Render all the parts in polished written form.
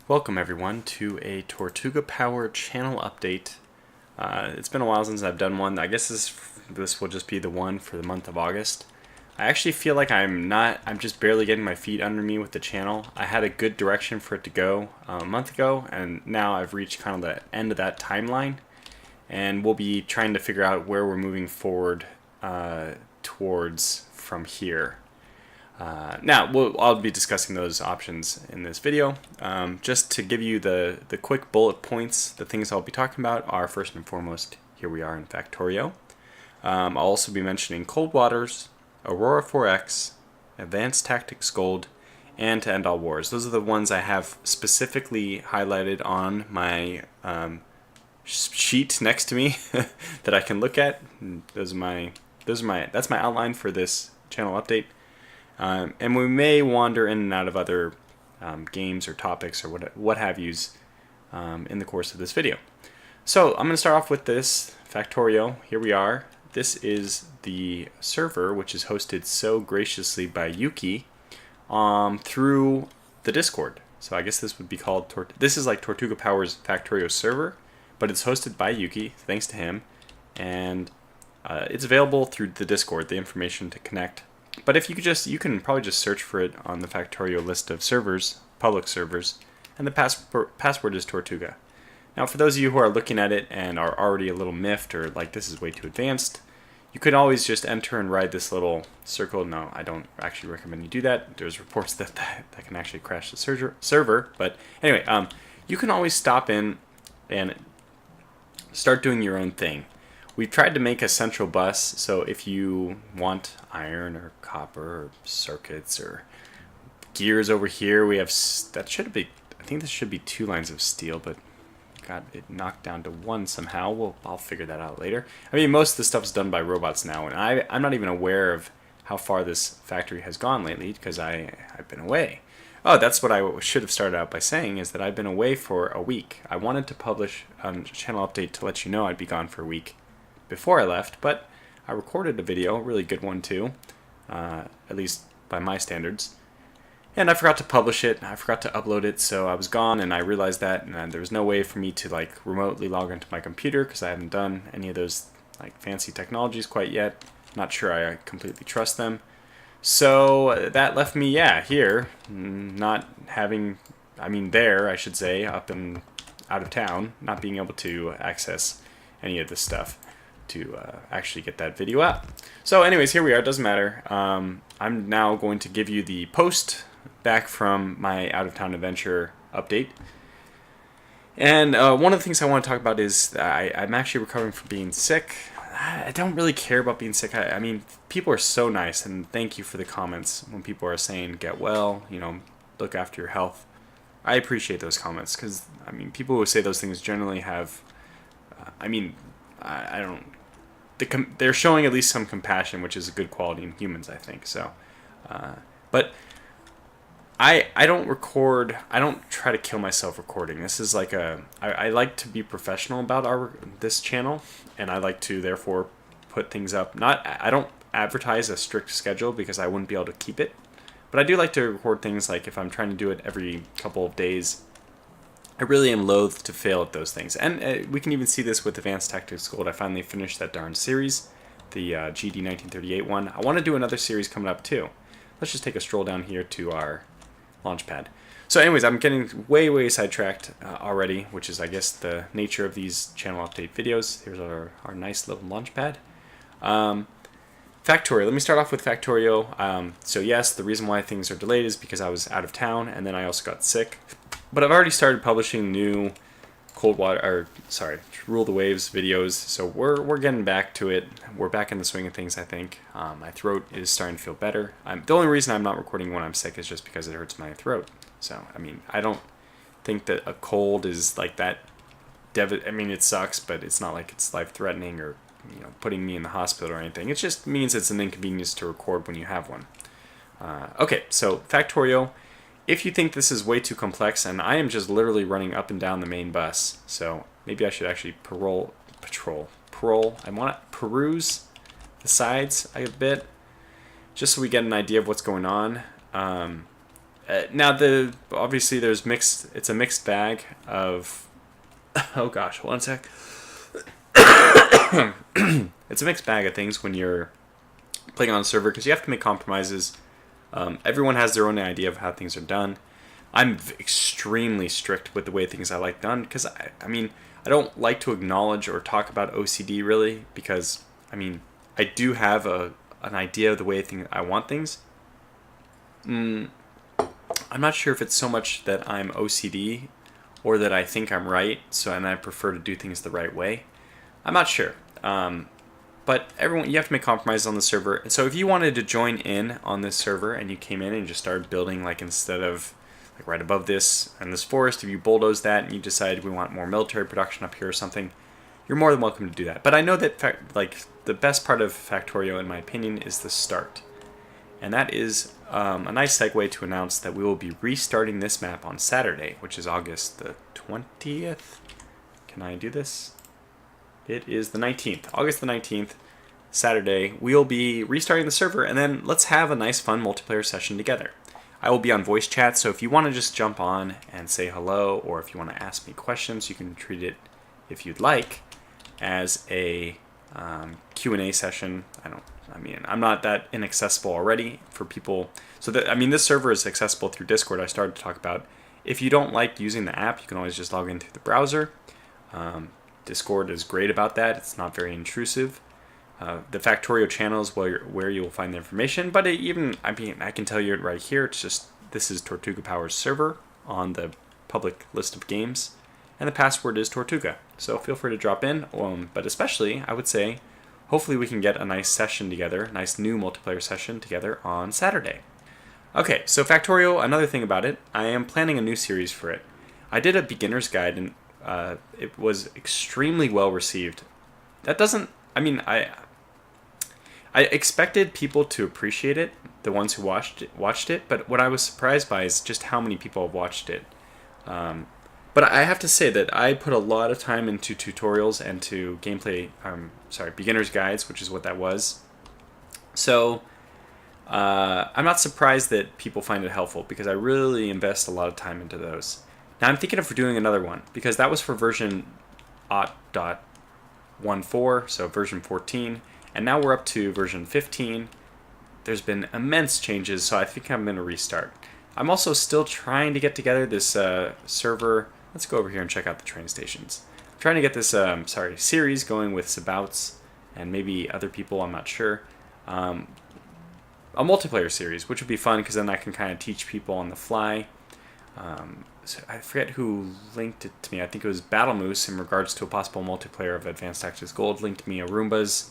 Welcome everyone to a TortugaPower channel update. It's been a while since I've done one. I guess this will just be the one for the month of August. I actually feel like I'm just barely getting my feet under me with the channel. I had a good direction for it to go a month ago, and now I've reached kind of the end of that timeline, and we'll be trying to figure out where we're moving forward towards from here. Now, I'll be discussing those options in this video. Just to give you the quick bullet points, the things I'll be talking about are first and foremost, here we are in Factorio. I'll also be mentioning Cold Waters, Aurora 4X, Advanced Tactics Gold, and To End All Wars. Those are the ones I have specifically highlighted on my sheet next to me that I can look at. That's my outline for this channel update. And we may wander in and out of other games or topics or what have yous in the course of this video. So I'm going to start off with this Factorio. Here we are. This is the server which is hosted so graciously by Yuki through the Discord. So I guess this would be called this is like TortugaPower's Factorio server, but it's hosted by Yuki, thanks to him, and it's available through the Discord, the information to connect. But if you can probably just search for it on the Factorio list of servers, public servers, and the password is Tortuga. Now, for those of you who are looking at it and are already a little miffed or like this is way too advanced, you could always just enter and ride this little circle. No, I don't actually recommend you do that. There's reports that can actually crash the server. But anyway, you can always stop in and start doing your own thing. We've tried to make a central bus, so if you want iron or copper or circuits or gears over here, we have, I think this should be 2 lines of steel, but got it knocked down to 1 somehow. I'll figure that out later. I mean, most of the stuff is done by robots now, and I'm not even aware of how far this factory has gone lately because I've been away. Oh, that's what I should have started out by saying, is that I've been away for a week. I wanted to publish a channel update to let you know I'd be gone for a week before I left, but I recorded a video, a really good one too, at least by my standards, and I forgot to publish it. I forgot to upload it, so I was gone, and I realized that, and there was no way for me to like remotely log into my computer because I haven't done any of those like fancy technologies quite yet. Not sure I completely trust them, so that left me here, not having, there I should say, up and out of town, not being able to access any of this stuff to actually get that video out. So anyways, here we are. It doesn't matter. I'm now going to give you the post back from my out-of-town adventure update. And one of the things I want to talk about is I'm actually recovering from being sick. I don't really care about being sick. I mean, people are so nice, and thank you for the comments when people are saying, get well, look after your health. I appreciate those comments because, I mean, people who say those things generally have, they're showing at least some compassion, which is a good quality in humans, I think. So, but I don't record. I don't try to kill myself recording. This is like I like to be professional about this channel, and I like to therefore put things up. I don't advertise a strict schedule because I wouldn't be able to keep it, but I do like to record things like if I'm trying to do it every couple of days. I really am loath to fail at those things. And we can even see this with Advanced Tactics Gold. I finally finished that darn series, the GD 1938 one. I want to do another series coming up too. Let's just take a stroll down here to our launch pad. So anyways, I'm getting way sidetracked already, which is I guess the nature of these channel update videos. Here's our nice little launch pad. Factorio. Let me start off with Factorio. So yes, the reason why things are delayed is because I was out of town, and then I also got sick. But I've already started publishing new Rule the Waves videos, so we're getting back to it. We're back in the swing of things, I think. My throat is starting to feel better. The only reason I'm not recording when I'm sick is just because it hurts my throat. So, I mean, I don't think that a cold is like that. It sucks, but it's not like it's life-threatening or putting me in the hospital or anything. It just means it's an inconvenience to record when you have one. Okay, so Factorio. If you think this is way too complex, and I am just literally running up and down the main bus, so maybe I should actually patrol. I want to peruse the sides a bit, just so we get an idea of what's going on. Now obviously there's mixed. It's a mixed bag of. Oh gosh, one sec. It's a mixed bag of things when you're playing on a server because you have to make compromises. Everyone has their own idea of how things are done. I'm extremely strict with the way things I like done because I mean I don't like to acknowledge or talk about OCD really because I mean I do have an idea of the way I want things. I'm not sure if it's so much that I'm OCD or that I think I'm right, and I prefer to do things the right way. I'm not sure. But everyone, you have to make compromises on the server. And so if you wanted to join in on this server and you came in and just started building, like instead of like right above this and this forest, if you bulldoze that and you decide we want more military production up here or something, you're more than welcome to do that. But I know that like the best part of Factorio, in my opinion, is the start. And that is a nice segue to announce that we will be restarting this map on Saturday, which is August the 20th. Can I do this? It is the 19th, August the 19th, Saturday. We'll be restarting the server, and then let's have a nice, fun multiplayer session together. I will be on voice chat, so if you want to just jump on and say hello, or if you want to ask me questions, you can treat it, if you'd like, as a Q&A session. I'm not that inaccessible already for people. So this server is accessible through Discord. I started to talk about. If you don't like using the app, you can always just log in through the browser. Discord is great about that. It's not very intrusive. The Factorio channel is where you will find the information. But I can tell you it right here. It's just this is TortugaPower's server on the public list of games, and the password is Tortuga. So feel free to drop in. But especially, I would say, hopefully we can get a nice session together, a nice new multiplayer session together on Saturday. Okay, so Factorio. Another thing about it, I am planning a new series for it. I did a beginner's guide and. It was extremely well received. That doesn't. I expected people to appreciate it, the ones who watched it. But what I was surprised by is just how many people have watched it. But I have to say that I put a lot of time into tutorials and to gameplay. Beginner's guides, which is what that was. So I'm not surprised that people find it helpful because I really invest a lot of time into those. Now I'm thinking of doing another one because that was for version 0.14, so version 14, and now we're up to version 15. There's been immense changes, so I think I'm going to restart. I'm also still trying to get together this server. Let's go over here and check out the train stations. I'm trying to get this series going with Sabouts and maybe other people, I'm not sure. A multiplayer series, which would be fun because then I can kind of teach people on the fly. So I forget who linked it to me. I think it was Battle Moose in regards to a possible multiplayer of Advanced Tactics Gold. Linked me Arumbas.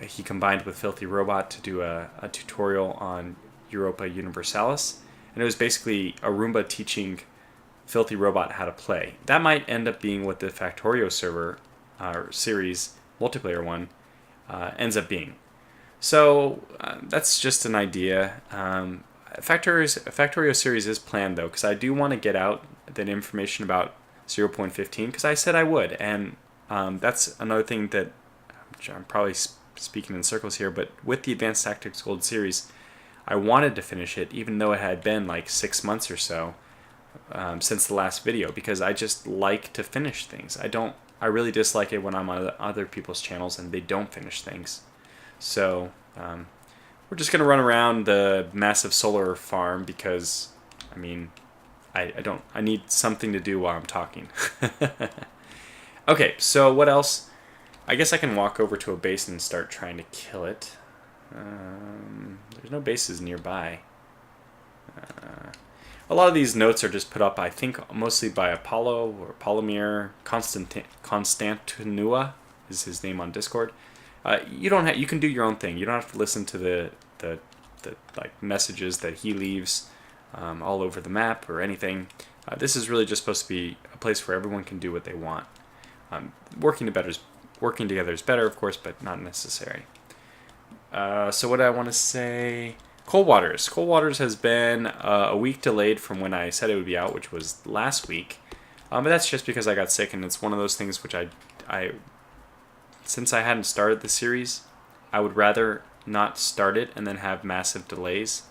He combined with Filthy Robot to do a tutorial on Europa Universalis, and it was basically Arumba teaching Filthy Robot how to play. That might end up being what the Factorio server series multiplayer one ends up being. So that's just an idea. Factorio series is planned though, because I do want to get out that information about 0.15 because I said I would, and that's another thing that I'm probably speaking in circles here, but with the Advanced Tactics Gold series, I wanted to finish it even though it had been like 6 months or so since the last video, because I just like to finish things. I really dislike it when I'm on other people's channels and they don't finish things. So we're just gonna run around the massive solar farm because I need something to do while I'm talking. Okay, so what else? I guess I can walk over to a base and start trying to kill it. There's no bases nearby. A lot of these notes are just put up, I think, mostly by Apollo or Polymir Constantinua is his name on Discord. You can do your own thing. You don't have to listen to the like messages that he leaves all over the map or anything. This is really just supposed to be a place where everyone can do what they want. Working together is better, of course, but not necessary. So what I want to say... Cold Waters. Cold Waters has been a week delayed from when I said it would be out, which was last week. But that's just because I got sick, and it's one of those things which since I hadn't started the series, I would rather not start it and then have massive delays.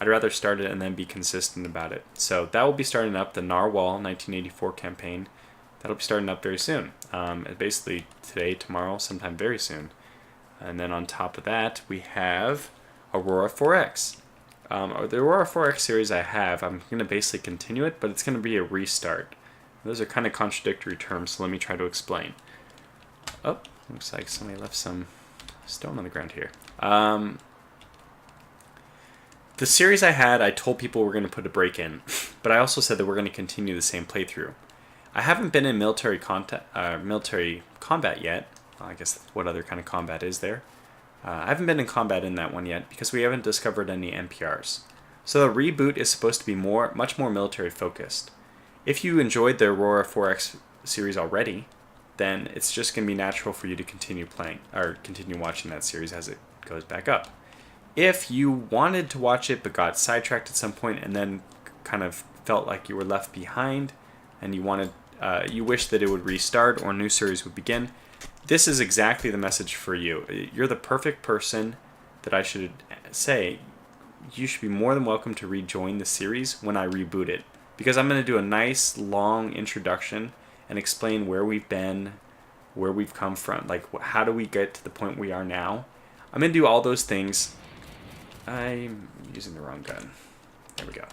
I'd rather start it and then be consistent about it. So that will be starting up, the Narwhal 1984 campaign. That'll be starting up very soon. Basically today, tomorrow, sometime very soon. And then on top of that, we have Aurora 4X. The Aurora 4X series I'm going to basically continue it, but it's going to be a restart. Those are kind of contradictory terms, so let me try to explain. Oh, looks like somebody left some stone on the ground here. The series I told people we're going to put a break in, but I also said that we're going to continue the same playthrough. I haven't been in military combat yet. Well, I guess what other kind of combat is there? I haven't been in combat in that one yet because we haven't discovered any NPRs. So the reboot is supposed to be much more military focused. If you enjoyed the Aurora 4X series already, then it's just going to be natural for you to continue playing or continue watching that series as it goes back up. If you wanted to watch it but got sidetracked at some point and then kind of felt like you were left behind and you wish that it would restart or a new series would begin, this is exactly the message for you. You're the perfect person that I should say you should be more than welcome to rejoin the series when I reboot it. Because I'm going to do a nice long introduction and explain where we've been, where we've come from, like how do we get to the point we are now. I'm going to do all those things. I'm using the wrong gun. There we go.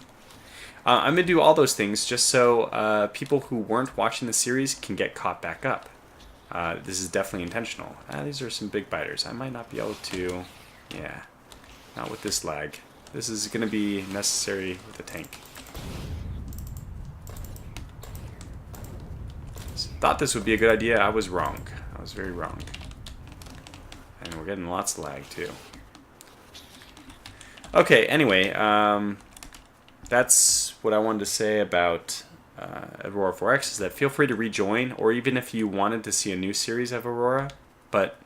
I'm going to do all those things just so people who weren't watching the series can get caught back up. This is definitely intentional. These are some big biters. I might not be able to... Yeah, not with this lag. This is going to be necessary with the tank. Thought this would be a good idea. I was wrong. I was very wrong. And we're getting lots of lag too. Okay, anyway, that's what I wanted to say about Aurora 4X, is that feel free to rejoin, or even if you wanted to see a new series of Aurora, but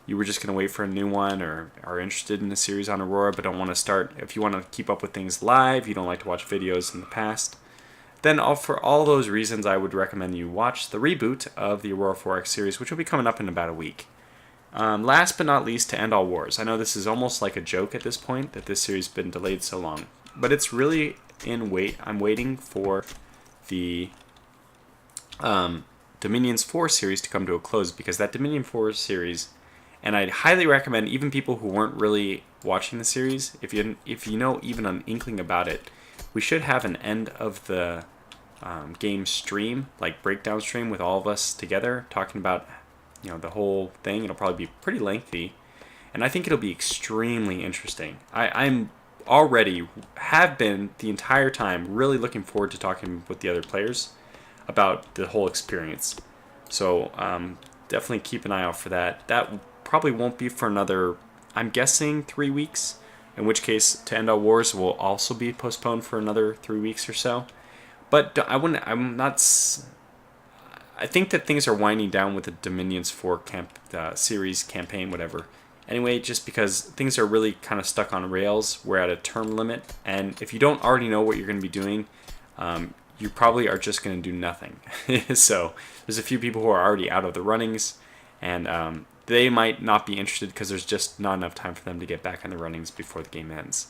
you were just going to wait for a new one, or are interested in a series on Aurora but don't want to start, if you want to keep up with things live, you don't like to watch videos in the past, then for all those reasons I would recommend you watch the reboot of the Aurora 4X series, which will be coming up in about a week. Last but not least, to end all wars. I know this is almost like a joke at this point that this series has been delayed so long, but it's really I'm waiting for the Dominions 4 series to come to a close, because that Dominion 4 series, and I'd highly recommend even people who weren't really watching the series, if you know even an inkling about it, we should have an end of the game stream, like breakdown stream with all of us together talking about the whole thing. It'll probably be pretty lengthy, and I think it'll be extremely interesting. I'm already have been the entire time really looking forward to talking with the other players about the whole experience. So definitely keep an eye out for that. That probably won't be for another, I'm guessing, 3 weeks, in which case To End All Wars will also be postponed for another 3 weeks or so. But I think that things are winding down with the Dominions 4 series campaign, whatever. Anyway, just because things are really kind of stuck on rails, we're at a term limit, and if you don't already know what you're going to be doing, you probably are just going to do nothing. So there's a few people who are already out of the runnings, and they might not be interested because there's just not enough time for them to get back in the runnings before the game ends.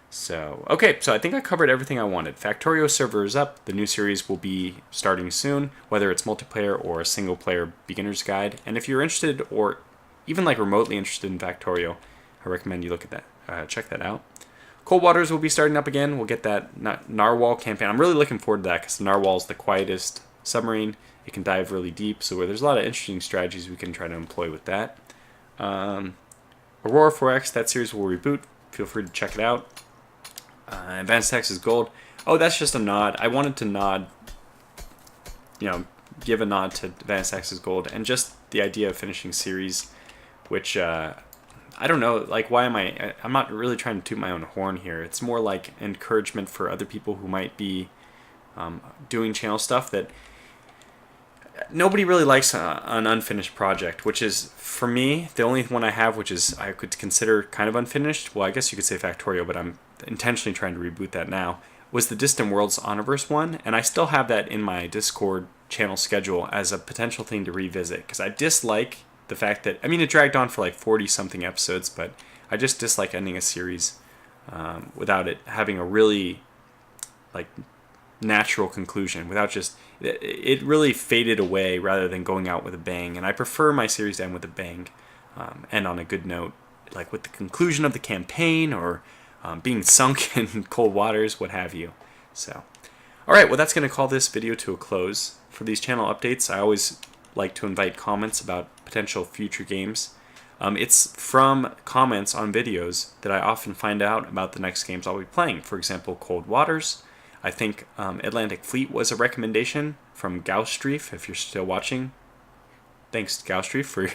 So, okay, so I think I covered everything I wanted. Factorio server is up. The new series will be starting soon, whether it's multiplayer or a single-player beginner's guide. And if you're interested, or even like remotely interested in Factorio, I recommend you look at that. Check that out. Cold Waters will be starting up again. We'll get that Narwhal campaign. I'm really looking forward to that because the Narwhal is the quietest submarine. It can dive really deep, so there's a lot of interesting strategies we can try to employ with that. Aurora 4X, that series will reboot. Feel free to check it out. Advanced Texas Gold. Oh, that's just a nod. I wanted to nod, give a nod to Advanced Texas Gold and just the idea of finishing series, which I don't know, like, why am I'm not really trying to toot my own horn here. It's more like encouragement for other people who might be doing channel stuff that nobody really likes an unfinished project, which is, for me, the only one I have, which is I could consider kind of unfinished. Well, I guess you could say Factorio, but I'm intentionally trying to reboot that now, was the Distant Worlds Honorverse one, and I still have that in my Discord channel schedule as a potential thing to revisit, because I dislike the fact that, it dragged on for like 40-something episodes, but I just dislike ending a series without it having a really like natural conclusion, without just it really faded away rather than going out with a bang. And I prefer my series to end with a bang, end on a good note, like with the conclusion of the campaign or being sunk in cold waters, what have you. So, all right, well, that's going to call this video to a close. For these channel updates, I always like to invite comments about potential future games. It's from comments on videos that I often find out about the next games I'll be playing. For example, Cold Waters. I think Atlantic Fleet was a recommendation from Gaustreef, if you're still watching. Thanks, Gaustreef, for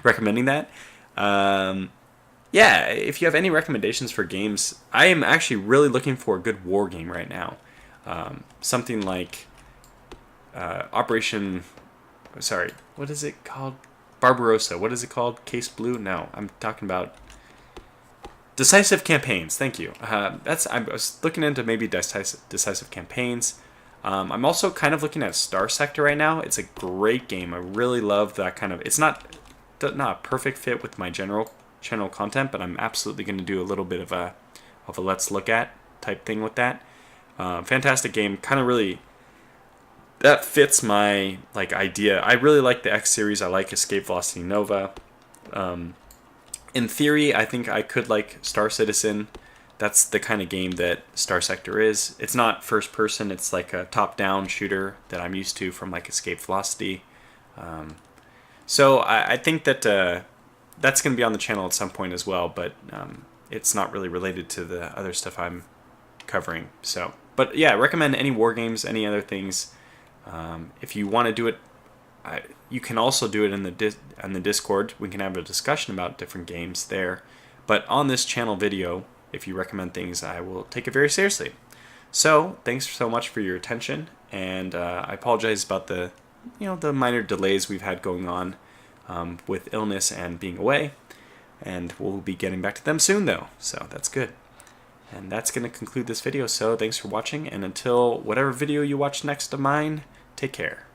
recommending that. Yeah, if you have any recommendations for games, I am actually really looking for a good war game right now. Something like what is it called? Barbarossa. What is it called? Case Blue? No, I'm talking about Decisive Campaigns. Thank you. I was looking into maybe decisive campaigns. I'm also kind of looking at Star Sector right now. It's a great game. I really love that kind of. It's not a perfect fit with my general channel content, but I'm absolutely going to do a little bit of a let's look at type thing with that. Fantastic game. Kind of really that fits my idea. I really like the X series. I like Escape Velocity Nova. In theory, I think I could like Star Citizen. That's the kind of game that Star Sector is. It's not first person. It's like a top-down shooter that I'm used to from like Escape Velocity. So I think that that's going to be on the channel at some point as well, but it's not really related to the other stuff I'm covering. So, but yeah, recommend any war games, any other things. If you want to do it, you can also do it in the Discord. We can have a discussion about different games there. But on this channel video, if you recommend things, I will take it very seriously. So thanks so much for your attention, and I apologize about the minor delays we've had going on with illness and being away. And we'll be getting back to them soon, though. So that's good. And that's going to conclude this video. So thanks for watching, and until whatever video you watch next of mine, take care.